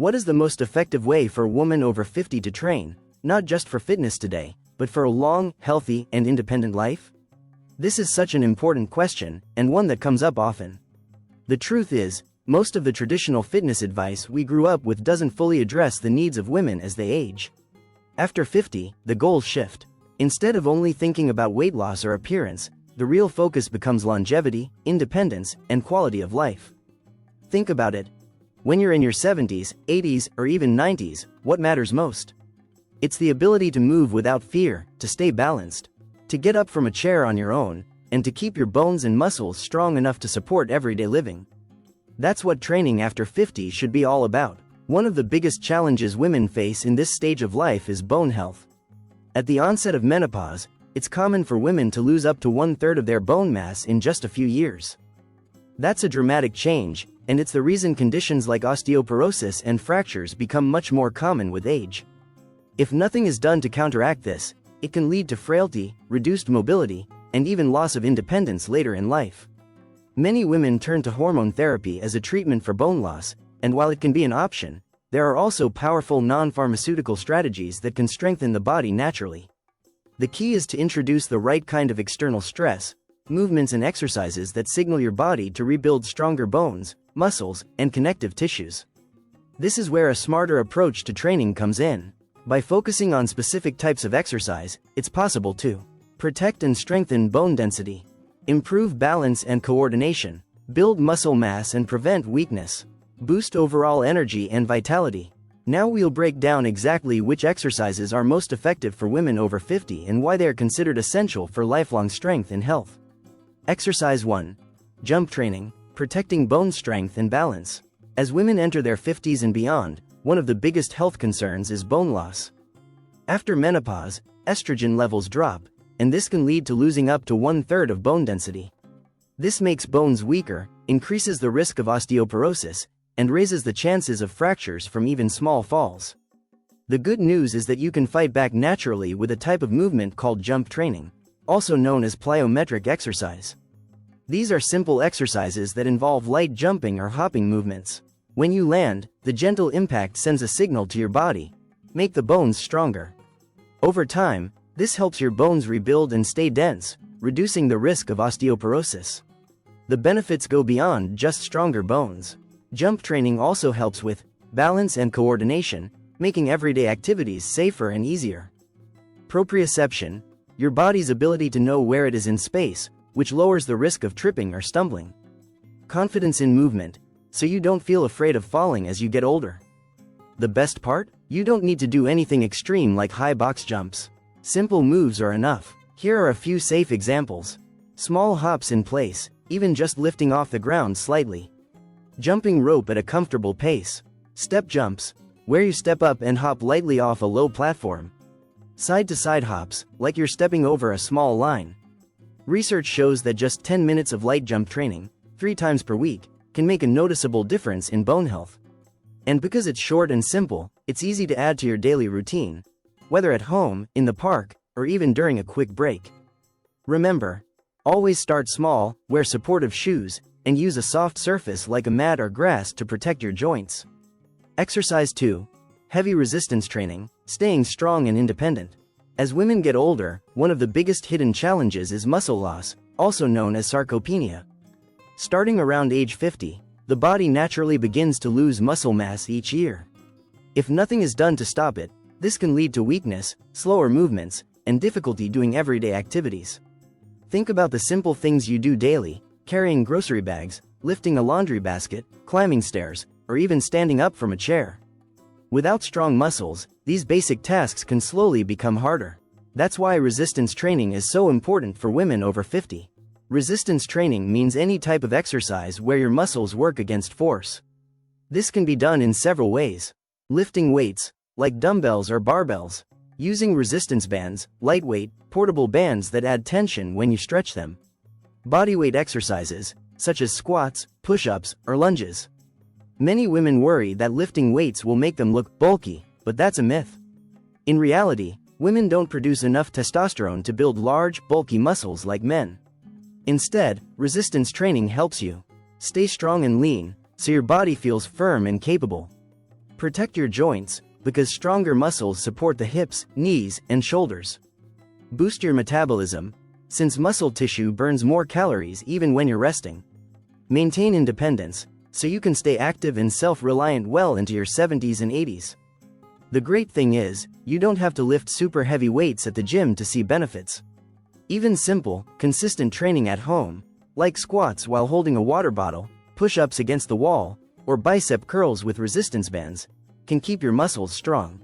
What is the most effective way for a woman over 50 to train, not just for fitness today, but for a long, healthy, and independent life? This is such an important question, and one that comes up often. The truth is, most of the traditional fitness advice we grew up with doesn't fully address the needs of women as they age. After 50, the goals shift. Instead of only thinking about weight loss or appearance, the real focus becomes longevity, independence, and quality of life. Think about it. When you're in your 70s, 80s, or even 90s, what matters most? It's the ability to move without fear, to stay balanced, to get up from a chair on your own, and to keep your bones and muscles strong enough to support everyday living. That's what training after 50 should be all about. One of the biggest challenges women face in this stage of life is bone health. At the onset of menopause, it's common for women to lose up to 1/3 of their bone mass in just a few years. That's a dramatic change, and it's the reason conditions like osteoporosis and fractures become much more common with age. If nothing is done to counteract this, it can lead to frailty, reduced mobility, and even loss of independence later in life. Many women turn to hormone therapy as a treatment for bone loss, and while it can be an option, there are also powerful non-pharmaceutical strategies that can strengthen the body naturally. The key is to introduce the right kind of external stress, movements and exercises that signal your body to rebuild stronger bones, muscles, and connective tissues. This is where a smarter approach to training comes in. By focusing on specific types of exercise, it's possible to protect and strengthen bone density, improve balance and coordination, build muscle mass and prevent weakness, boost overall energy and vitality. Now we'll break down exactly which exercises are most effective for women over 50 and why they are considered essential for lifelong strength and health. Exercise 1. Jump training, protecting bone strength and balance. As women enter their 50s and beyond, one of the biggest health concerns is bone loss. After menopause, estrogen levels drop, and this can lead to losing up to 1/3 of bone density. This makes bones weaker, increases the risk of osteoporosis, and raises the chances of fractures from even small falls. The good news is that you can fight back naturally with a type of movement called jump training, also known as plyometric exercise. These are simple exercises that involve light jumping or hopping movements. When you land, the gentle impact sends a signal to your body: make the bones stronger. Over time, this helps your bones rebuild and stay dense, reducing the risk of osteoporosis. The benefits go beyond just stronger bones. Jump training also helps with balance and coordination, making everyday activities safer and easier. Proprioception, your body's ability to know where it is in space, which lowers the risk of tripping or stumbling. Confidence in movement, so you don't feel afraid of falling as you get older. The best part? You don't need to do anything extreme like high box jumps. Simple moves are enough. Here are a few safe examples. Small hops in place, even just lifting off the ground slightly. Jumping rope at a comfortable pace. Step jumps, where you step up and hop lightly off a low platform. Side-to-side hops, like you're stepping over a small line. Research shows that just 10 minutes of light jump training, 3 times per week, can make a noticeable difference in bone health. And because it's short and simple, it's easy to add to your daily routine, whether at home, in the park, or even during a quick break. Remember, always start small, wear supportive shoes, and use a soft surface like a mat or grass to protect your joints. Exercise 2. Heavy resistance training, staying strong and independent. As women get older, one of the biggest hidden challenges is muscle loss, also known as sarcopenia. Starting around age 50, the body naturally begins to lose muscle mass each year. If nothing is done to stop it, this can lead to weakness, slower movements, and difficulty doing everyday activities. Think about the simple things you do daily: carrying grocery bags, lifting a laundry basket, climbing stairs, or even standing up from a chair. Without strong muscles, these basic tasks can slowly become harder. That's why resistance training is so important for women over 50. Resistance training means any type of exercise where your muscles work against force. This can be done in several ways. Lifting weights, like dumbbells or barbells. Using resistance bands, lightweight, portable bands that add tension when you stretch them. Bodyweight exercises, such as squats, push-ups, or lunges. Many women worry that lifting weights will make them look bulky, but that's a myth. In reality, women don't produce enough testosterone to build large, bulky muscles like men. Instead, resistance training helps you stay strong and lean, so your body feels firm and capable. Protect your joints, because stronger muscles support the hips, knees, and shoulders. Boost your metabolism, since muscle tissue burns more calories even when you're resting. Maintain independence, so you can stay active and self-reliant well into your 70s and 80s. The great thing is, you don't have to lift super heavy weights at the gym to see benefits. Even simple, consistent training at home, like squats while holding a water bottle, push-ups against the wall, or bicep curls with resistance bands, can keep your muscles strong.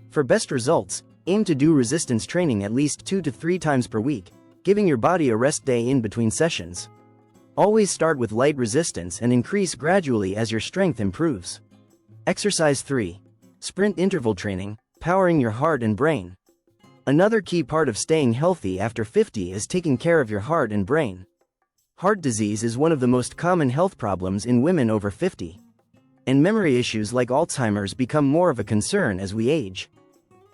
For best results, aim to do resistance training at least 2 to 3 times per week, giving your body a rest day in between sessions. Always start with light resistance and increase gradually as your strength improves. Exercise 3. Sprint interval training, powering your heart and brain. Another key part of staying healthy after 50 is taking care of your heart and brain. Heart disease is one of the most common health problems in women over 50. And memory issues like Alzheimer's become more of a concern as we age.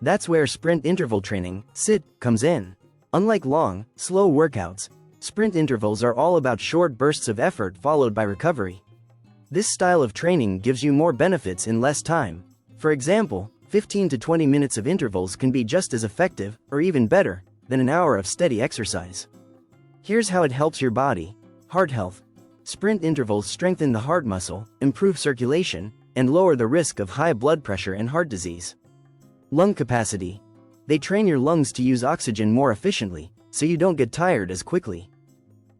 That's where sprint interval training, SIT, comes in. Unlike long, slow workouts, sprint intervals are all about short bursts of effort followed by recovery. This style of training gives you more benefits in less time. For example, 15 to 20 minutes of intervals can be just as effective, or even better, than an hour of steady exercise. Here's how it helps your body. Heart health. Sprint intervals strengthen the heart muscle, improve circulation, and lower the risk of high blood pressure and heart disease. Lung capacity. They train your lungs to use oxygen more efficiently, so you don't get tired as quickly.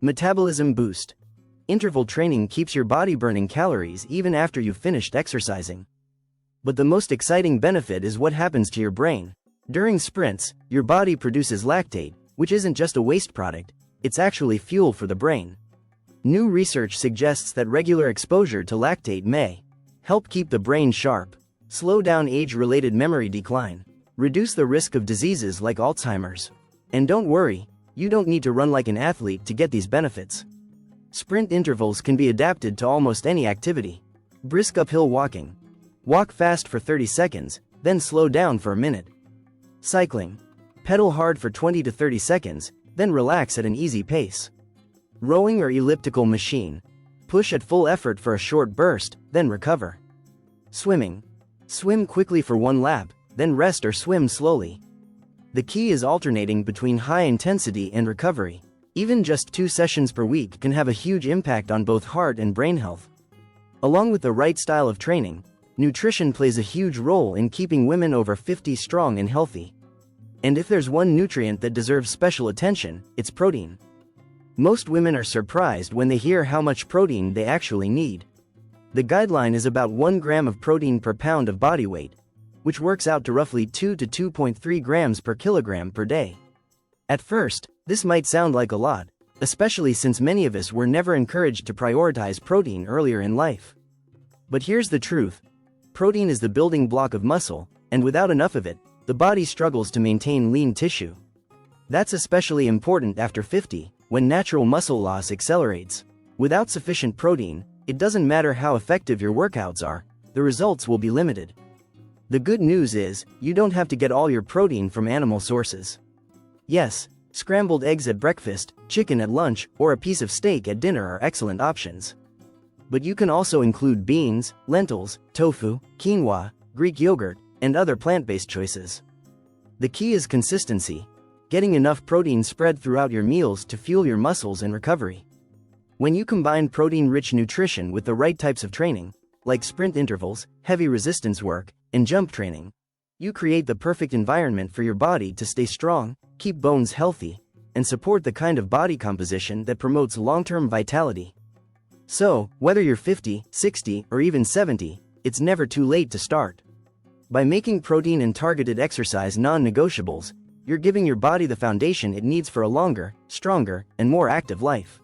Metabolism boost. Interval training keeps your body burning calories even after you've finished exercising. But the most exciting benefit is what happens to your brain. During sprints, your body produces lactate, which isn't just a waste product, it's actually fuel for the brain. New research suggests that regular exposure to lactate may help keep the brain sharp, slow down age-related memory decline, reduce the risk of diseases like Alzheimer's. And don't worry, you don't need to run like an athlete to get these benefits. Sprint intervals can be adapted to almost any activity. Brisk uphill walking. Walk fast for 30 seconds, then slow down for a minute. Cycling. Pedal hard for 20 to 30 seconds, then relax at an easy pace. Rowing or elliptical machine. Push at full effort for a short burst, then recover. Swimming. Swim quickly for 1 lap, then rest or swim slowly. The key is alternating between high intensity and recovery. Even just 2 sessions per week can have a huge impact on both heart and brain health. Along with the right style of training, nutrition plays a huge role in keeping women over 50 strong and healthy. And if there's one nutrient that deserves special attention, it's protein. Most women are surprised when they hear how much protein they actually need. The guideline is about 1 gram of protein per pound of body weight, which works out to roughly 2 to 2.3 grams per kilogram per day. At first, this might sound like a lot, especially since many of us were never encouraged to prioritize protein earlier in life. But here's the truth. Protein is the building block of muscle, and without enough of it, the body struggles to maintain lean tissue. That's especially important after 50, when natural muscle loss accelerates. Without sufficient protein, it doesn't matter how effective your workouts are, the results will be limited. The good news is, you don't have to get all your protein from animal sources. Yes, scrambled eggs at breakfast, chicken at lunch, or a piece of steak at dinner are excellent options. But you can also include beans, lentils, tofu, quinoa, Greek yogurt, and other plant-based choices. The key is consistency, getting enough protein spread throughout your meals to fuel your muscles and recovery. When you combine protein-rich nutrition with the right types of training, like sprint intervals, heavy resistance work, and jump training, you create the perfect environment for your body to stay strong, keep bones healthy, and support the kind of body composition that promotes long-term vitality. So, whether you're 50, 60, or even 70, it's never too late to start. By making protein and targeted exercise non-negotiables, you're giving your body the foundation it needs for a longer, stronger, and more active life.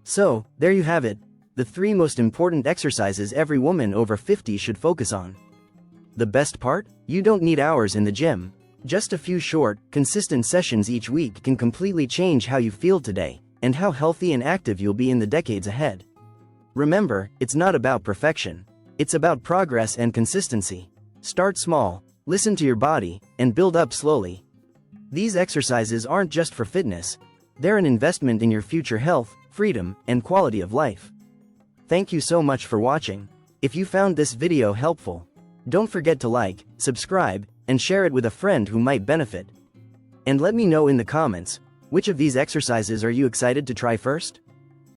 So, there you have it, the 3 most important exercises every woman over 50 should focus on. The best part? You don't need hours in the gym. Just a few short, consistent sessions each week can completely change how you feel today, and how healthy and active you'll be in the decades ahead. Remember, it's not about perfection. It's about progress and consistency. Start small, listen to your body, and build up slowly. These exercises aren't just for fitness. They're an investment in your future health, freedom, and quality of life. Thank you so much for watching. If you found this video helpful, Don't forget to like, subscribe, and share it with a friend who might benefit. And let me know in the comments, which of these exercises are you excited to try first?